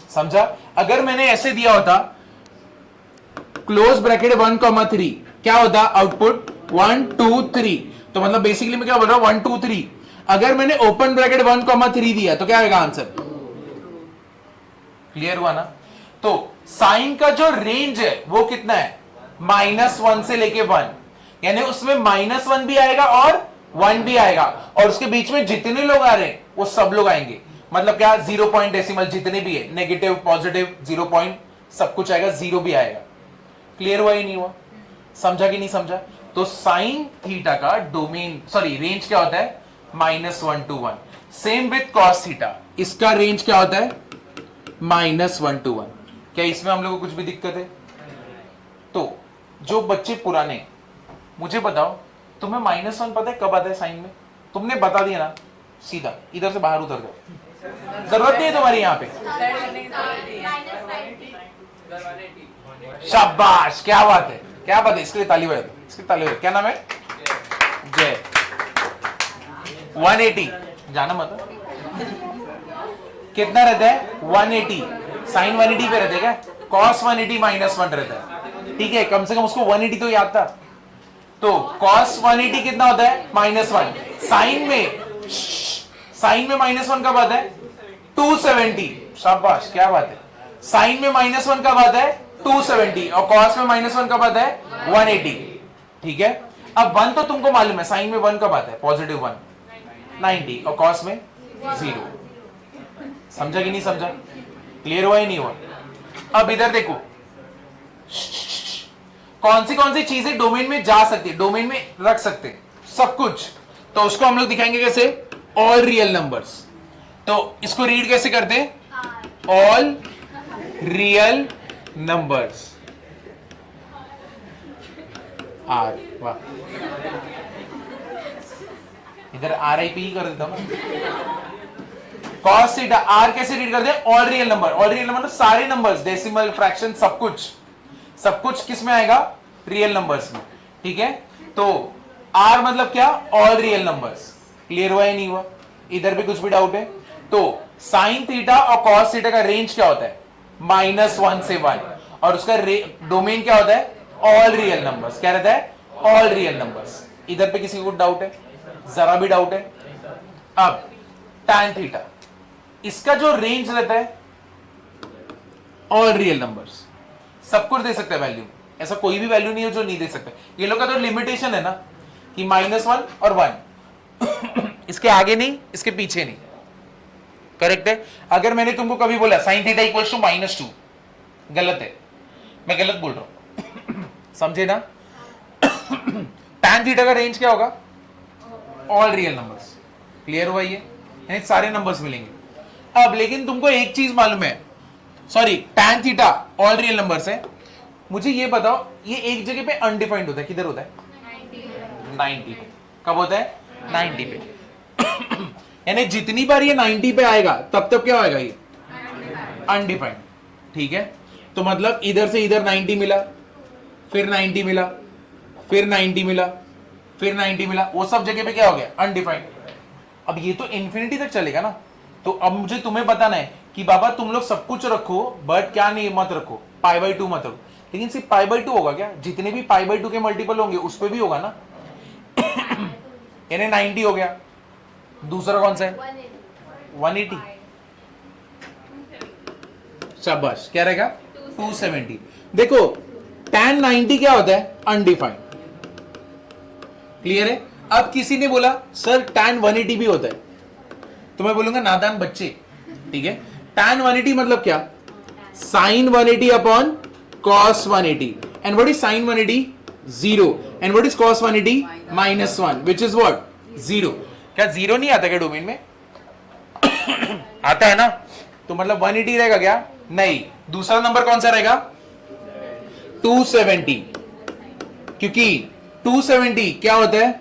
समझा? अगर मैंने ऐसे दिया होता क्लोज ब्रैकेट 1,3 क्या होता? आउटपुट 1 2 3। तो मतलब बेसिकली मैं क्या बोल रहा हूं? 1 2 3। अगर मैंने ओपन ब्रैकेट 1,3 दिया तो क्या आएगा आंसर? क्लियर हुआ ना? तो साइन का जो रेंज है वो कितना है? -1 से लेके 1, यानी उसमें -1 भी आएगा और 1 भी आएगा, और उसके बीच में जितने लोग आ रहे हैं वो सब लोग आएंगे। मतलब क्या? 0 पॉइंट डेसिमल जितने भी है, नेगेटिव पॉजिटिव 0 पॉइंट सब कुछ आएगा, 0 भी आएगा। क्लियर हुआ ही नहीं हुआ? समझा कि नहीं समझा? तो साइन थीटा का डोमेन सॉरी रेंज क्या होता है? -1 to 1। Same with cos theta, इसका रेंज क्या होता है? -1 to 1। क्या इसमें हम लोग को कुछ भी दिक्कत है? तो जो बच्चे पुराने, मुझे बताओ तुम्हें -1 पता है कब आता है साइन में? तुमने बता दिया ना, सीधा इधर से बाहर उतर जाओ, जरूरत नहीं है तुम्हारी यहां पे। शाबाश, क्या बात है, क्या बात है, इसके लिए ताली बजा दो, इसकी ताली बजा। क्या नाम है? जय। 180 जाना मतलब कितना रहता है? 180। साइन 180 पे रहता है क्या? कॉस 180 -1 रहता है। ठीक है, कम से कम उसको 180 तो याद था। तो cos 180 कितना होता है? -1। साइन में -1 कब आता है? 270। शाबाश, क्या बात है। साइन में -1 कब आता है? 270। और cos में -1 कब आता है? 180। ठीक है, अब 1 तो तुमको मालूम है, साइन में 1 कब आता है? +1 90, और cos में 0। समझा कि नहीं समझा? क्लियर हुआ ही नहीं हुआ? अब इधर देखो, कौन सी चीजें डोमेन में जा सकती है, डोमेन में रख सकते हैं सब कुछ। तो उसको हम लोग दिखाएंगे कैसे? All real numbers. तो इसको रीड कैसे करते हैं? All real numbers. आर, वाह, इधर RIP कर देता हूं। कॉस थीटा आर कैसे रीड करते हैं? All real number. All real number तो सारे नंबर्स, डेसिमल, फ्रैक्शन, सब कुछ किस में आएगा? रियल नंबर्स में। ठीक है, तो आर मतलब क्या? All real numbers. क्लियर हुआ या नहीं हुआ? इधर भी कुछ भी डाउट है? तो साइन थीटा और कॉस थीटा का रेंज क्या होता है? -1 से 1। और उसका डोमेन क्या होता है? All real numbers. क्या रहता है? All real numbers. इधर पे किसी को डाउट है? जरा भी डाउट है? अब tan थीटा, इसका जो रेंज रहता है ऑल रियल नंबर्स, सब कुछ दे सकता है वैल्यू, ऐसा कोई भी वैल्यू नहीं है जो नहीं दे सकता। ये लोग का तो लिमिटेशन है ना कि -1 और 1 इसके आगे नहीं, इसके पीछे नहीं। करेक्ट है? अगर मैंने तुमको कभी बोला sin थीटा इक्वल्स टू -2, गलत है, मैं गलत बोल रहा हूं समझे ना? tan थीटा का रेंज क्या होगा? All real numbers. क्लियर हुआ? ये यानी सारे नंबर्स मिलेंगे। अब लेकिन तुमको एक चीज मालूम है, sorry tan theta all real numbers है, मुझे ये बताओ ये एक जगह पे अनडिफाइंड होता है, किधर होता है? 90 पे। कब होता है? 90 पे। यानी जितनी बार ये 90 पे आएगा तब तब क्या होगा? ये अनडिफाइंड। ठीक है, तो मतलब इधर से इधर 90 मिला, फिर 90 मिला, फिर 90 मिला, फिर 90 मिला, वो सब जगह पे क्या हो गया? अनडिफाइंड। अब ये तो इंफिनिटी तक चलेगा ना। तो अब मुझे तुम्हें बताना है कि बाबा तुम लोग सब कुछ रखो बट क्या नहीं मत रखो, π/2 मत रखो। लेकिन सिर्फ π/2 होगा क्या? जितने भी π/2 के मल्टीपल होंगे उस पर भी होगा ना। यानी 90 हो गया, दूसरा कौन सा है? 180। शाबाश, क्या रहेगा? 270। देखो tan 90 क्या होता है? अनडिफाइंड। क्लियर है? अब किसी ने बोला सर tan 180 भी होता है, तो मैं बोलूंगा नादान बच्चे। ठीक है, tan 180 मतलब क्या? sin 180 upon cos 180। And what is sin 180? 0। And what is cos 180? -1, which is what? 0। क्या 0 नहीं आता क्या डोमेन में? आता है ना। तो मतलब 180 रहेगा क्या? नहीं। दूसरा नंबर कौन सा रहेगा? 270, क्योंकि 270 क्या होता है?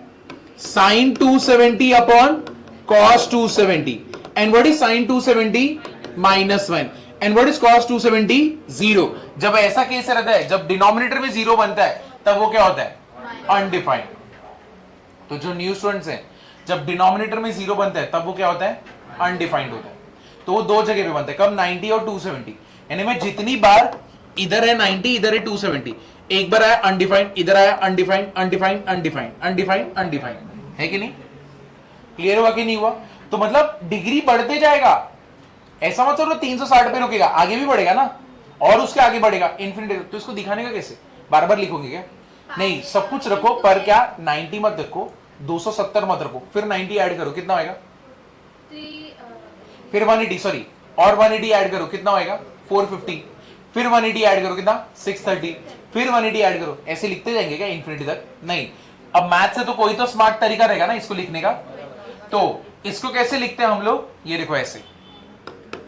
sin 270 upon cos 270। And what is sin 270? -1। And what is cos 270? 0। जब ऐसा केस रहता है, जब डिनोमिनेटर में 0 बनता है, तब वो क्या होता है? अनडिफाइंड। तो जो न्यू स्टूडेंट्स हैं, जब डिनोमिनेटर में 0 बनता है तब वो क्या होता है? अनडिफाइंड होता है। तो वो दो जगह पे बनता है, कब? 90 और 270। यानी मैं जितनी बार इधर है 90, इधर है 270, एक बार आया अनडिफाइंड, इधर आया undefined, undefined, undefined, undefined, undefined, है कि नहीं? क्लियर हुआ कि नहीं हुआ? तो मतलब डिग्री बढ़ते जाएगा। ऐसा मतलब 360 पे रुकेगा, आगे भी बढ़ेगा ना, और उसके आगे बढ़ेगा इन्फिनिटी। तो इसको दिखाने का कैसे? बार बार लिखोगे क्या? नहीं, सब कुछ रखो, पर क्या 90 मत रखो, 270 मत रखो, फिर 90 ऐड करो, कितना होएगा? फिर 180, सॉरी, और 180 ऐड करो, कितना होएगा? 450। फिर 180 ऐड करो, कितना? 630। फिर 180 ऐड करो। ऐसे लिखते जाएंगे क्या इन्फिनिटी तक? नहीं। अब मैथ से तो कोई तो स्मार्ट तरीका रहेगा ना इसको लिखने का। तो इसको कैसे लिखते हैं हम लोग? ये देखो ऐसे,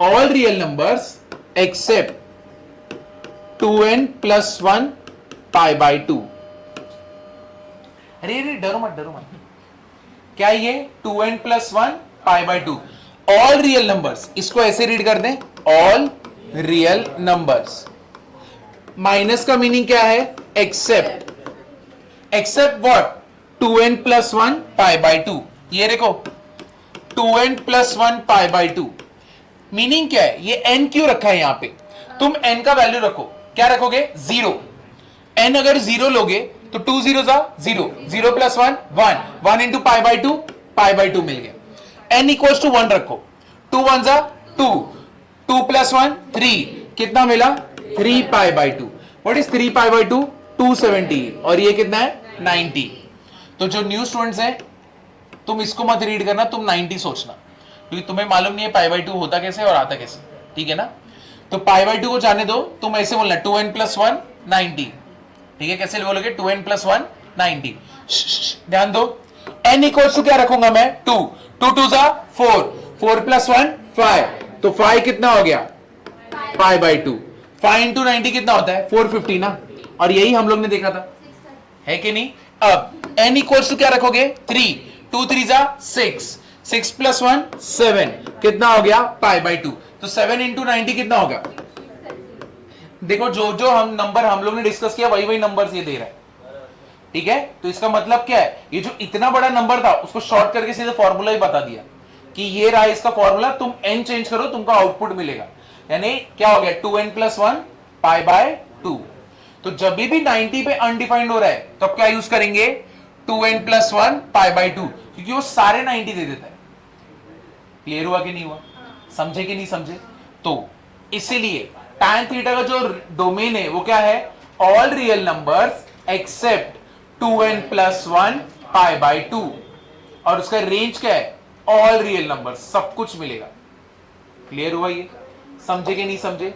all real numbers accept 2n + 1 π/2। अरे डरो मत, डरो मत। क्या ये 2n + 1 π/2 ऑल रियल नंबर्स? इसको ऐसे रीड कर दें, ऑल रियल नंबर्स। माइनस का मीनिंग क्या है? एक्सेप्ट। Except what? 2n + 1 π/2। ये देखो 2n + 1 π/2 मीनिंग क्या है? ये n क्यों रखा है यहां पे? तुम n का वैल्यू रखो, क्या रखोगे? 0। n अगर 0 लोगे तो 2 0 0, 0 + 1 1, 1 × π/2, π/2 मिल गया। n = 1 रखो, 2 1 2, 2 + 1 3, कितना मिला? 3 π/2। What is 3 π/2? 270। और ये कितना है? 90। तो जो न्यू स्टूडेंट्स हैं, तुम इसको मत रीड करना, तुम 90 सोचना, क्योंकि तुम्हें मालूम नहीं है π/2 होता कैसे और आता कैसे। ठीक है ना? तो π/2 को जाने दो, तुम ऐसे बोलना 2n + 1 90। ठीक है, कैसे बोलोगे? 2n + 1 90। ध्यान दो, n = क्या रखूंगा मैं? 2, 2 2 4, 4 + 1 5, तो 5 कितना हो गया? π/2। 5 × 90 कितना होता है? 450 ना। और यही हम लोग ने देखा था, है कि नहीं? अब n = क्या रखोगे? 3, 2 3 6, 6 + 1 7, कितना हो गया? π/2। तो 7 × 90 कितना होगा? देखो जो जो हम नंबर हम लोग ने डिस्कस किया वही वही नंबर ये दे रहा है। ठीक है, तो इसका मतलब क्या है? ये जो इतना बड़ा नंबर था उसको शॉर्ट करके सीधे फॉर्मूला ही बता दिया कि ये रहा इसका फॉर्मूला, तुम n चेंज करो तुमको आउटपुट मिलेगा। यानी क्या हो गया? 2n + 1 π/2। 2। तो जब भी 90 पे अनडिफाइंड हो रहा है तो अब क्या यूज करेंगे 2n प्लस 1 पाई बाई 2, क्योंकि वो सारे 90 दे देता है। क्लियर हुआ कि नहीं हुआ? समझे कि नहीं समझे? तो इसीलिए tan थीटा का जो डोमेन है वो क्या है, all real numbers accept 2n plus 1 pi by 2, और उसका रेंज क्या है, ऑल रियल नंबर, सब कुछ मिलेगा। क्लियर हुआ ये? समझे कि नहीं समझे?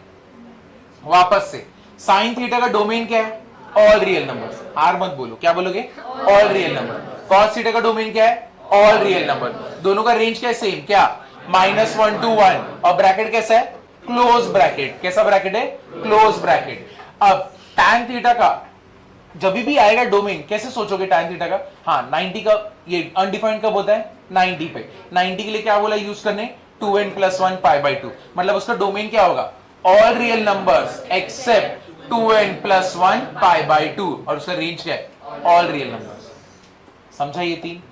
वापस से, साइन थीटा का डोमेन क्या है, ऑल रियल नंबर्स। आर मत बोलो, क्या बोलोगे, all real number. Cos theta का डोमेन क्या है, ऑल रियल नंबर। दोनों का रेंज क्या है, सेम, क्या, -1 to 1, और ब्रैकेट कैसा है, क्लोज ब्रैकेट। कैसा ब्रैकेट है, क्लोज ब्रैकेट। अब tan थीटा का जब भी आएगा डोमेन, कैसे सोचोगे tan थीटा का, हाँ 90 का, ये अनडिफाइंड कब होता है, 90 पे। 90 के लिए क्या बोला यूज करने, 2n प्लस 1 पाई बाई 2, मतलब उसका डोमेन क्या होगा, all real numbers accept 2n plus 1 pi by 2, और उसका रेंज क्या है, ऑल रियल नंबर्स। समझा ये तीन?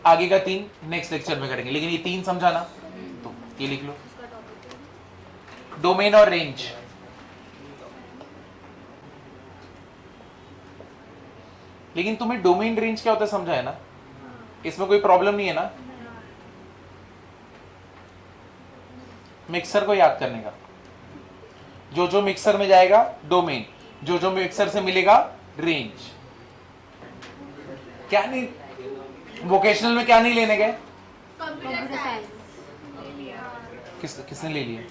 आगे का तीन नेक्स्ट लेक्चर में करेंगे, लेकिन ये तीन समझाना, तो ये लिख लो, डोमेन और रेंज। लेकिन तुम्हें डोमेन रेंज क्या होता है समझा है ना, इसमें कोई प्रॉब्लम नहीं है ना। मिक्सर को याद करने का, जो जो मिक्सर में जाएगा डोमेन, जो जो मिक्सर से मिलेगा रेंज। क्या नहीं, वोकेशनल में क्या नहीं लेने गए,
कंप्यूटर साइंस
किसने ले लिया,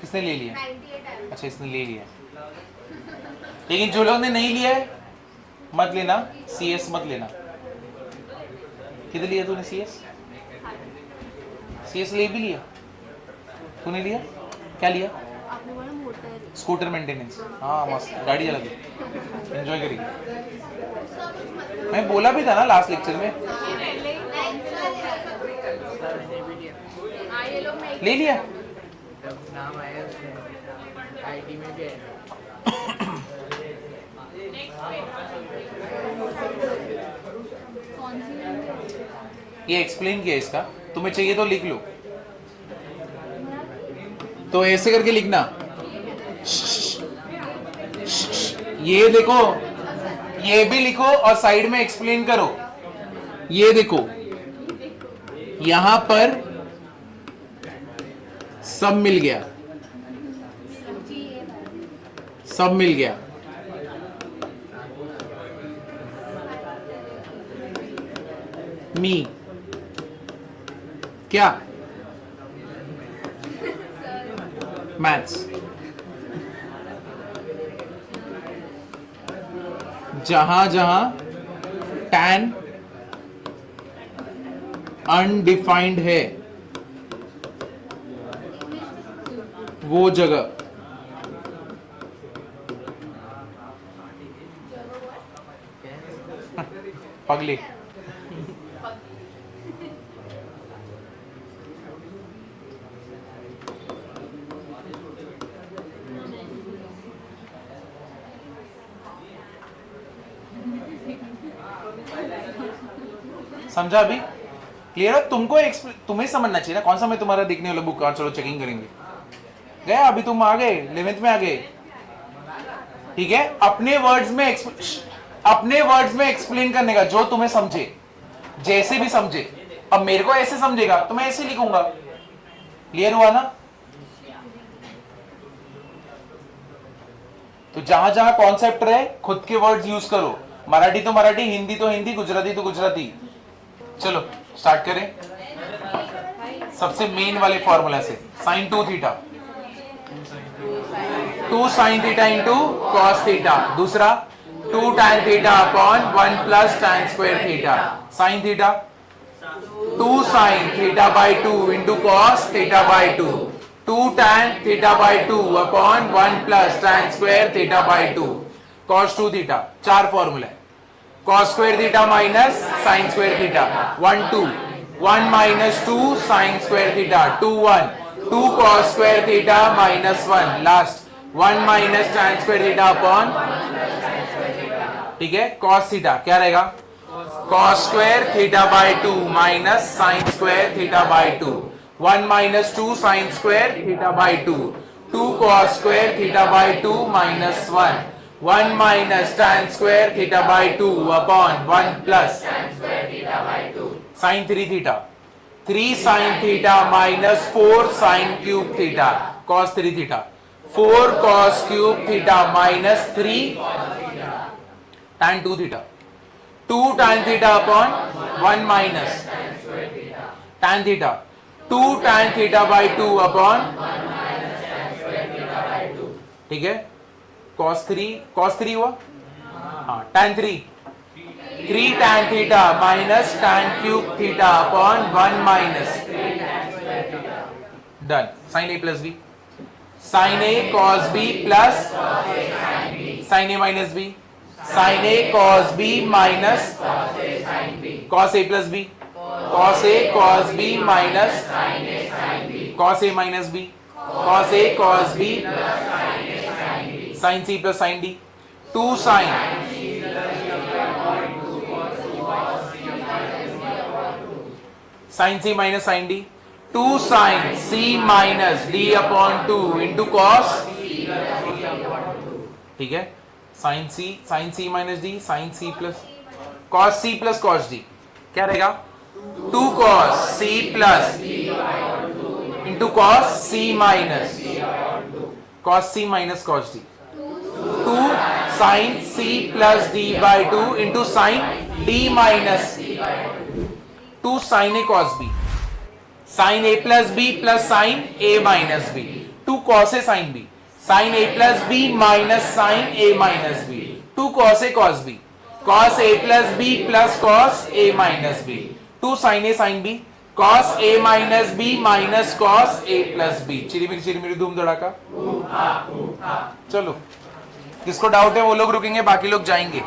किसने ले लिया,
98
अच्छा इसने ले लिया। लेकिन जो लोग ने नहीं लिया है मत लेना, सीएस मत लेना। किधर लिया तूने सीएस? सीएस ले भी लिया तूने, लिया क्या लिया,
आपने बोला मोटर
स्कूटर मेंटेनेंस। हाँ मस्त, गाड़ी चला दी, एंजॉय करी। मैं बोला भी था ना लास्ट लेक्चर में, ले लिया।
नाम आया आईटी में भी है।
कौन सी
ये एक्सप्लेन किया इसका, तुम्हें चाहिए तो लिख लो, तो ऐसे करके लिखना, ये देखो, ये भी लिखो और साइड में एक्सप्लेन करो। ये देखो यहां पर सब मिल गया, सब मिल गया। मी क्या, मैथ्स। जहां जहां tan अनडिफाइंड है वो जगह पगली। समझा अभी? क्लियर है? तुमको तुम्हें समझना चाहिए ना, कौन सा मैं तुम्हारा देखने वाला बुक, चलो चेकिंग करेंगे। गया अभी, तुम आ गए 11th में आ गए, ठीक है। अपने वर्ड्स में एक्सप्लेन करने का, जो तुम्हें समझे, जैसे भी समझे। अब मेरे को ऐसे समझेगा तो मैं ऐसे लिखूंगा। क्लियर हुआ ना? तो जहां जहां कॉन्सेप्ट रहे खुद के वर्ड्स यूज करो, मराठी तो मराठी, हिंदी तो हिंदी, गुजराती तो गुजराती। चलो स्टार्ट करें सबसे मेन वाले फॉर्मूला से, sine 2 theta, 2 sine theta into cos theta. दूसरा 2 tan theta upon 1 plus tan square theta. Sine theta 2 sine theta by 2 into cos theta by 2, 2 tan theta by 2 upon 1 plus tan square theta by 2। Cos 2 theta, चार formula है, cos square theta minus sin square theta, 1 2, 1 minus 2 sin square theta, 2 1, 2 cos square theta minus 1, last 1 minus tan square theta upon, ठीक है। cos theta क्या रहेगा, cos square theta by 2 minus sin square theta by 2, 1 minus 2 sin square theta by 2, 2 cos square theta by 2 minus 1 minus tan square theta by 2 upon 1 plus sin 3 theta 3 sin theta minus 4 sin cube theta cos 3 theta 4 cos cube theta minus 3 tan 2 theta 2 tan theta upon 1 minus tan theta 2 tan theta by 2 upon ठीक है cos 3 हुआ हाँ tan 3 tan theta minus tan cube theta upon 1 minus done sin a plus b sin a cos b plus sin a minus b sin a cos b minus cos a plus b cos a cos b minus cos a minus b cos a cos b sin c plus sin d 2 sin sin c minus sin d 2 sin c minus d upon 2 into cos ठीक है sin c minus d sin c plus cos d क्या रहेगा 2 cos c plus into cos c minus cos c minus cos d 2 sin c plus d by 2 into sin d minus 2 sin a cos b sin a plus b plus sin a minus b 2 cos a sin b sin a plus b minus sin a minus b 2 cos a cos b cos a plus b plus cos a minus b 2 sin a sin b cos a minus b minus cos a plus b चिरी धूम धड़ाका चलो जिसको doubt है वो लोग रुकेंगे बाकी लोग जाएंगे